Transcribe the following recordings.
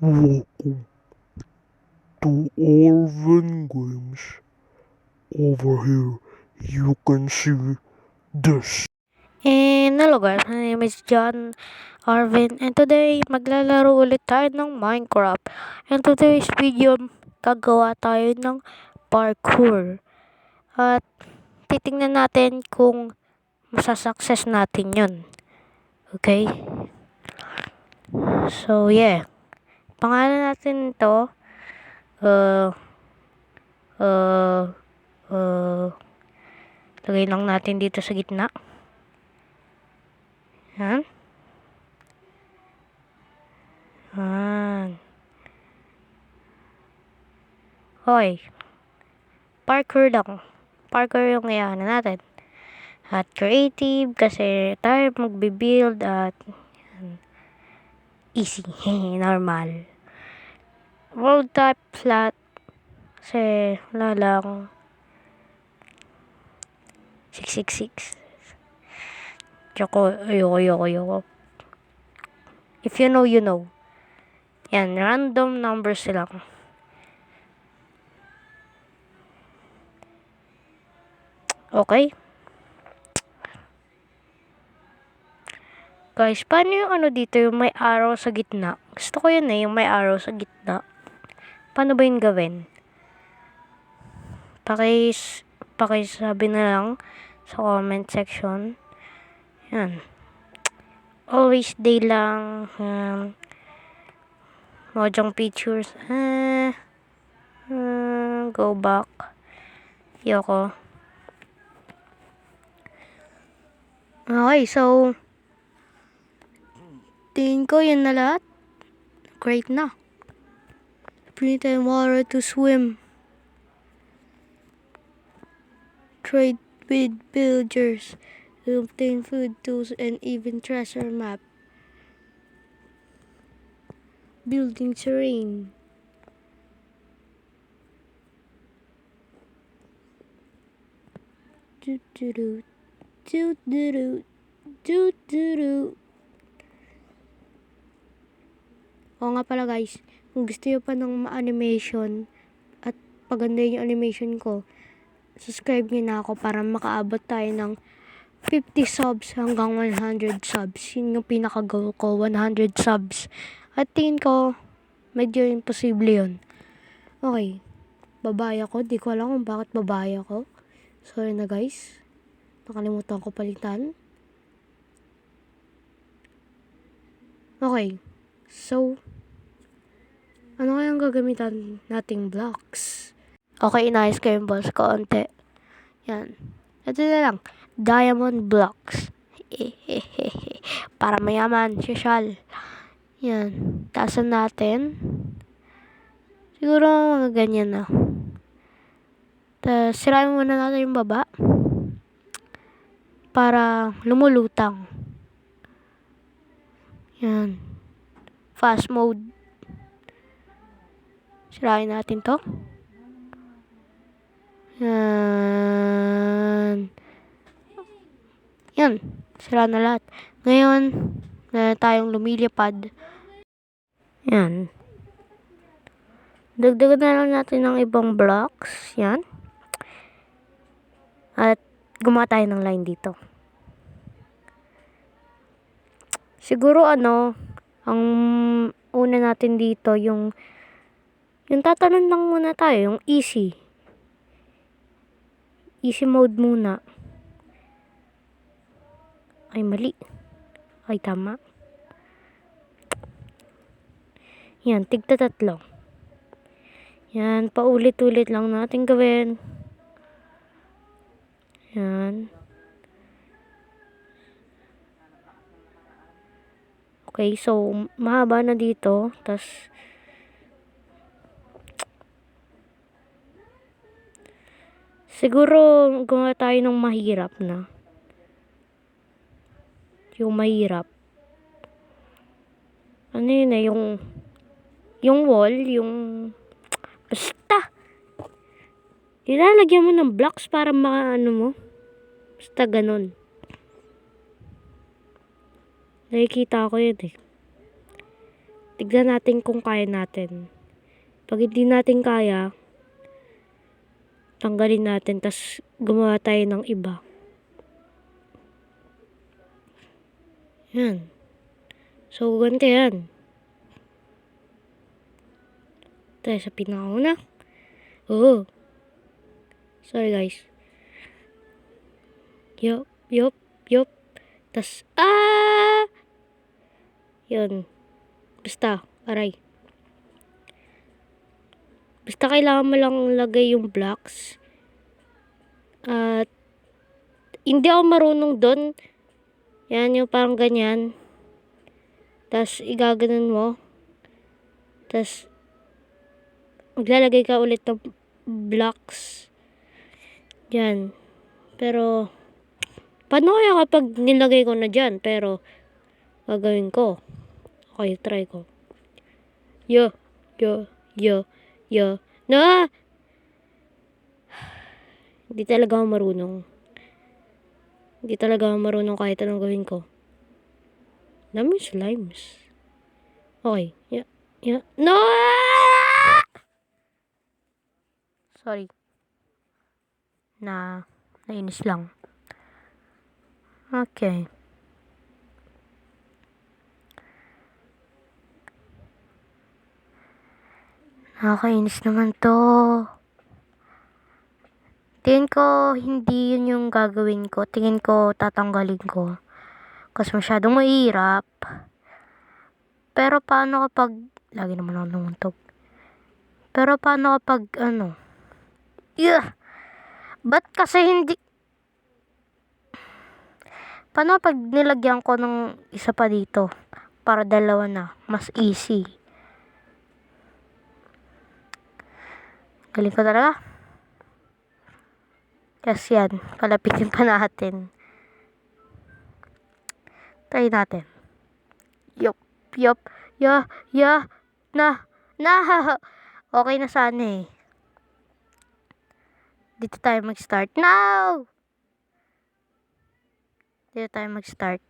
Welcome to Orphan Games. Over here, you can see this. And hello guys, my name is John Arvin and today maglalaro ulit tayo ng Minecraft. And today's video, gagawa tayo ng parkour. At titingnan natin kung masasucess natin yun. Okay? So yeah, pangalan natin ito, lagay lang natin dito sa gitna. Yan. Hoy, parkour lang. Parkour yung ngayon natin. At creative kasi tayo magbe-build at easy, normal. World type flat kasi wala lang 666. Ayoko. If you know, you know. Yan, random numbers lang. Okay? Guys, paano yung ano dito, yung may arrow sa gitna? Gusto ko yun yung may arrow sa gitna. Paano ba yun gawin? Pakisabi na lang sa comment section. Yan. Always day lang. Mojang pictures. Go back. Yoko. Okay, so tingin ko yun na lahat. Great na. Print and water to swim. Trade with villagers. Obtain food, tools, and even treasure map. Building terrain. Oo nga pala guys, kung gusto nyo pa ng animation at paganda yung animation ko, subscribe nyo na ako para makaabot tayo ng 50 subs hanggang 100 subs. Yun yung pinaka-goal ko, 100 subs. At tingin ko, medyo imposible yun. Okay, babae ako. Di ko alam kung bakit babae ako. Sorry na guys. Nakalimutan ko palitan. Okay, so ano kayang gagamitan nating blocks? Okay, inayos ko yung balls ko onte. Yan. Ito na lang. Diamond blocks. Para mayaman. Social. Yan. Taasan natin. Siguro mga ganyan na. Tapos sirain muna natin yung baba. Para lumulutang. Yan. Fast mode. Sirain natin to. Yan. Sira na lahat. Ngayon, na tayong lumilipad. Yan. Dagdagan na lang natin ng ibang blocks. Yan. At gumawa tayo ng line dito. Siguro ang una natin dito yung tatanan lang muna tayo, yung easy. Easy mode muna. Ay, mali. Ay, tama. Yan, tigta 3. Yan, paulit-ulit lang natin gawin. Yan. Okay, so, mahaba na dito. Tas, siguro, gumawa tayo ng mahirap na. Yung mahirap. Ano yun yung wall, basta. Ilalagyan mo ng blocks para mo. Basta ganun. Nakikita ko yun tignan natin kung kaya natin. Pag hindi natin kaya, tanggalin natin, tas gumawa tayo ng iba. Yan. So, ganito yan. Tayo sa pinakauna. Oo. Sorry guys. Yup. Tas, yun. Basta, aray. Basta kailangan mo lang lagay yung blocks. At, hindi ako marunong doon. Yan, yung parang ganyan. Tas, igaganon mo. Tas, maglalagay ka ulit ng blocks. Yan. Pero, paano kaya kapag nilagay ko na dyan? Pero, gagawin ko. Okay, try ko. Yo. Na! Hindi talaga ako marunong. Hindi talaga ako marunong kahit anong gawin ko. Dami slimes. Okay. No! Sorry. Nainis lang. Okay. Nakakainis naman to. Tingin ko, hindi yun yung gagawin ko. Tingin ko, tatanggalin ko. Kasi masyadong mahirap. Pero paano kapag, lagi naman ako numuntog. Pero paano kapag, ba't kasi hindi, paano kapag nilagyan ko ng isa pa dito? Para dalawa na, mas easy. Galing ko talaga. Kasi yan, palapitin pa natin. Try natin. Yup. Na. Okay na sana eh. Dito tayo mag-start. No! Dito tayo mag-start.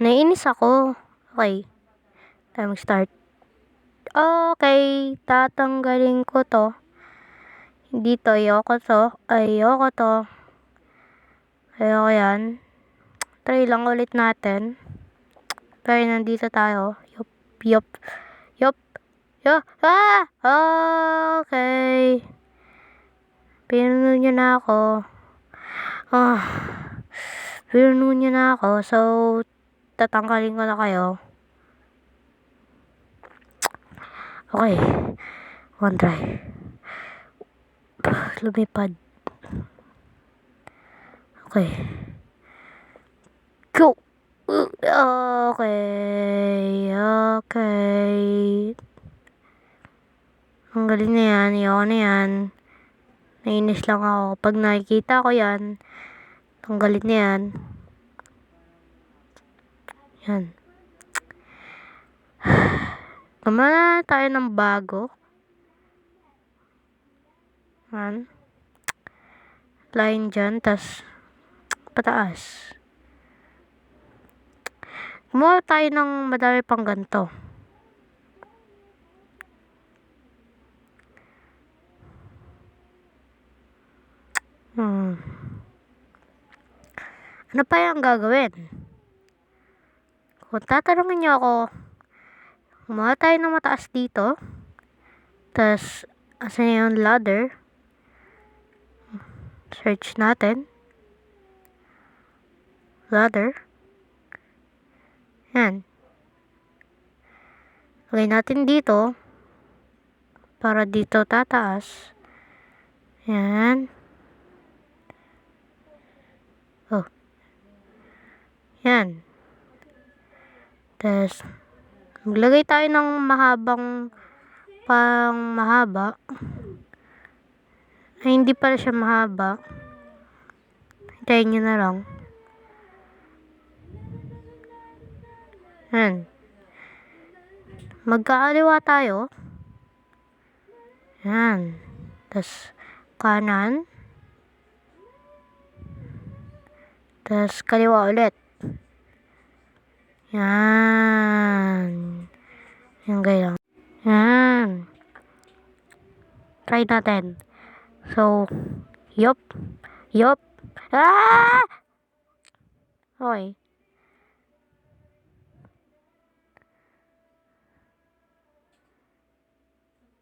Naiinis ako. Okay. Tayo mag-start. Okay. Tatanggalin ko to. Hindi to. Ayoko to. Ayoko yan. Try lang ulit natin. Pero nandito tayo. Yup. Okay. Pinuno nyo na ako. Pinuno nyo na ako. So, tatanggalin ko na kayo. Okay. One try. Lumipad. Okay. Go! Okay. Ang galing na yan. Ayoko na yan. Nainis lang ako. Pag nakikita ko yan, tanggalin na yan. Yan. Gumawa tayo ng bago. Yan. Line dyan, tas pataas. Gumawa tayo ng madami pang ganito. Ano pa yung gagawin? Kung tatanungin niyo ako, gumawa tayo ng mataas dito. Tas, asan yung ladder? Search natin. Ladder. Yan. Lagay natin dito. Para dito tataas. Yan. Oh. Yan. Tas, maglagay tayo ng mahaba. Ay, hindi pala siya mahaba. Hintayin nyo na lang. Yan. Magkaaliwa tayo. Yan. Tas, kanan. Tas, kaliwa ulit. Yan. Yan gaya. Yan. Try natin. So, yup. Yup. Ah! Okay.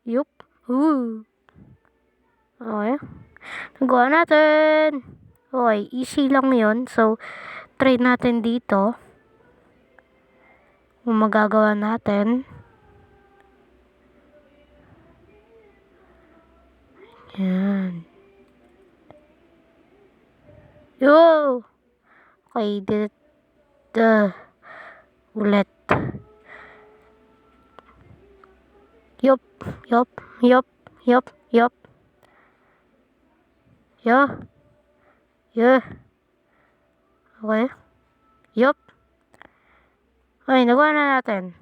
Yup. Okay. Nagawa natin. Okay, easy lang yon. So, try natin dito. Kung magagawa natin. Yan. Yo! Okay, did it. Ulit. Yup. Yup. Yup. Yup. Yup. Yeah. Yeah. Okay. Yup. Okay, nagawa na natin.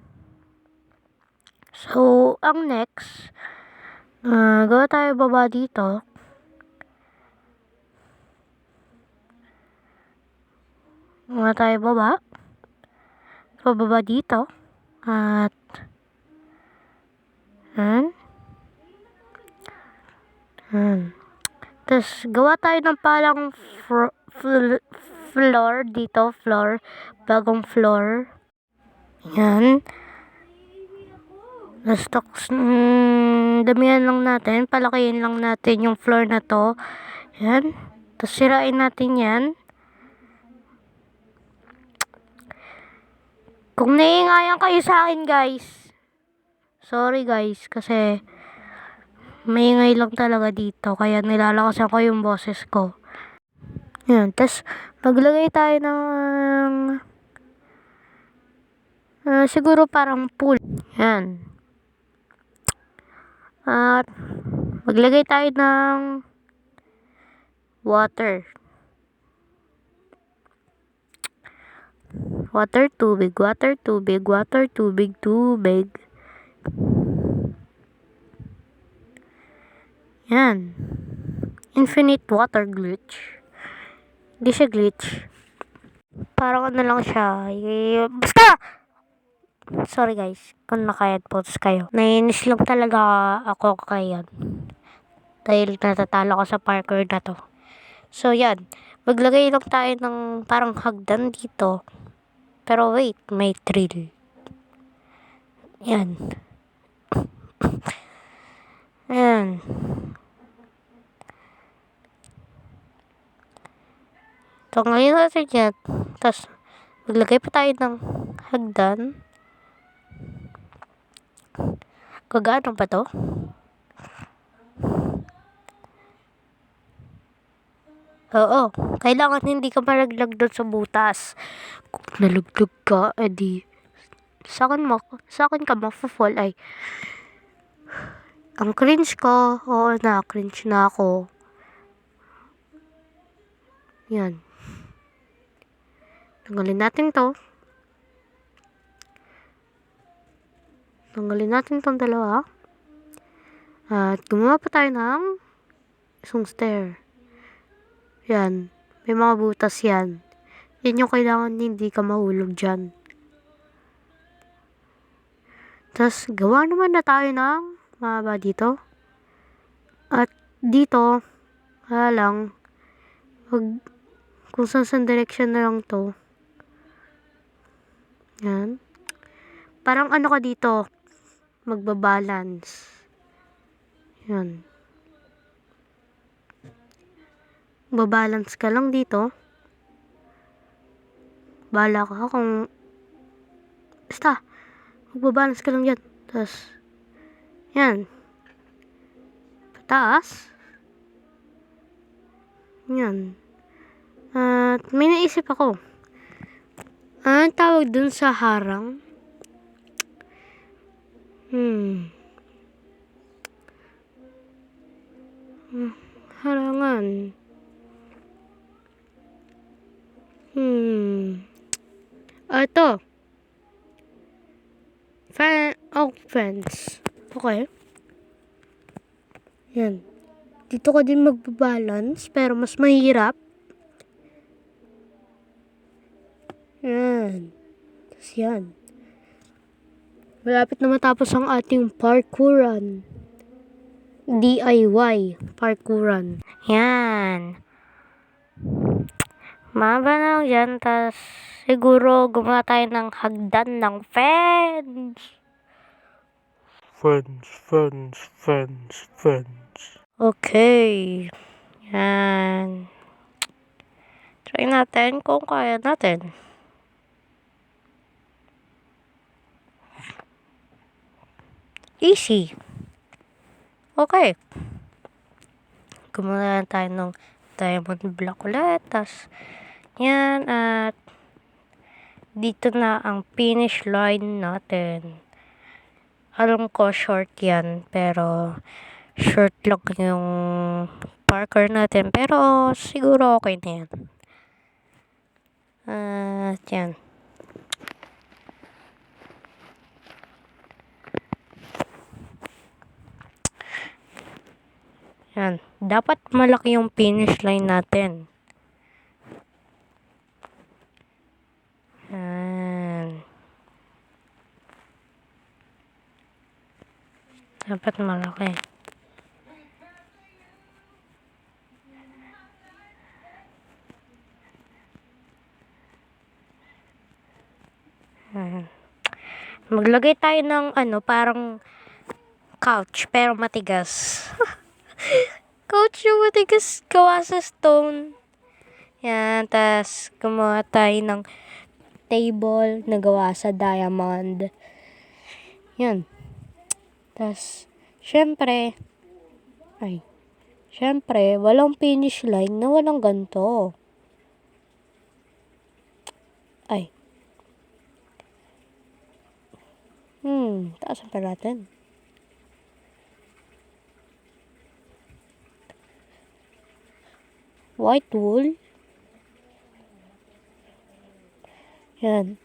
So, ang next, gawa tayo baba dito. Gawa tayo baba. Pababa dito. At, Tapos, gawa tayo ng palang floor dito. Floor. Bagong floor. Yan. Tapos, damihan lang natin. Palakihin lang natin yung floor na to. Yan. Tapos, sirain natin yan. Kung naiingayan kayo sa akin, guys. Sorry, guys. Kasi, maingay lang talaga dito. Kaya, nilalakasan ko yung boses ko. Yan. Tapos, maglagay tayo ng siguro parang pool. Yan. At, maglagay tayo ng water. Water, tubig, water, tubig, water, tubig, tubig. Yan. Infinite water glitch. Hindi siya glitch. Parang ano lang siya. Basta! Sorry guys, kung naka-headphones kayo. Nainis lang talaga ako kayan. Dahil natatalo ko sa parkour na to. So yan. Maglagay lang tayo ng parang hagdan dito. Pero wait, may thrill. Yan. Yan. Tanggalin natin yan. Tapos, maglagay pa tayo ng hagdan. Gagano pa to? Oo. Kailangan hindi ka malaglag doon sa butas. Kung nalaglag ka, edi sa akin ka ma-fall ay. Ang cringe ko. Oo na, cringe na ako. Yan. Tanggalin natin to. Tanggalin natin tong dalawa. At gumawa pa tayo ng isang stair. Yan. May mga butas yan. Yan yung kailangan hindi ka mahulog dyan. Tapos, gawa naman na tayo ng mahaba dito. At dito, lang, kung saan direction na lang to. Yan. Parang ano ka dito, magbabalance. Yan. Babalance ka lang dito. Bala ka kung basta magbabalance ka lang yan. Tapos yan, pataas. Yan. At may naisip ako. Anong tawag dun sa harang? Harangan. Ito. Fence. Okay. Yan. Dito ka din magbabalance, pero mas mahirap. Yan. Yan. Malapit na matapos ang ating parkouran. DIY parkouran. Yan. Maba na lang dyan. Tas siguro gumawa tayo ng hagdan ng fence. Fence. Okay. Yan. Try natin kung kaya natin. Easy. Okay. Gumawa tayo ng diamond block ulit. Tas, yan. At dito na ang finish line natin. Alam ko short yan. Pero short lang yung parkour natin. Pero siguro okay na yan. At yan. Yan. Dapat malaki yung finish line natin. Yan. Dapat malaki. Yan. Maglagay tayo ng parang couch pero matigas. Couch yung matigas gawa sa stone. Yan, tas gumawa tayo ng table na gawa sa diamond. Yan. Tas, syempre, walang finish line na walang ganito. Taasan pa natin. White wool. Yan.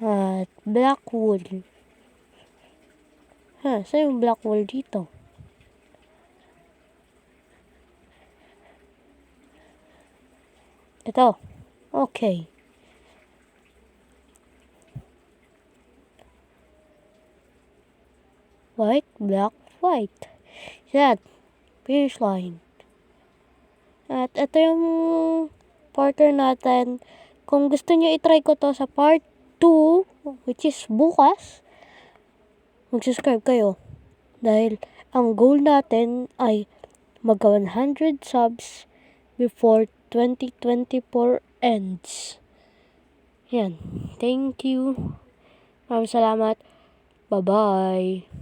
At black wool. Saan yung black wool dito? Ito. Okay. White, black, white. Yan. Finish line. At ito yung parkour natin. Kung gusto nyo itry ko to sa part 2, which is bukas, mag-subscribe kayo. Dahil ang goal natin ay magka 100 subs before 2024 ends. Yan. Thank you. Maraming salamat. Bye-bye.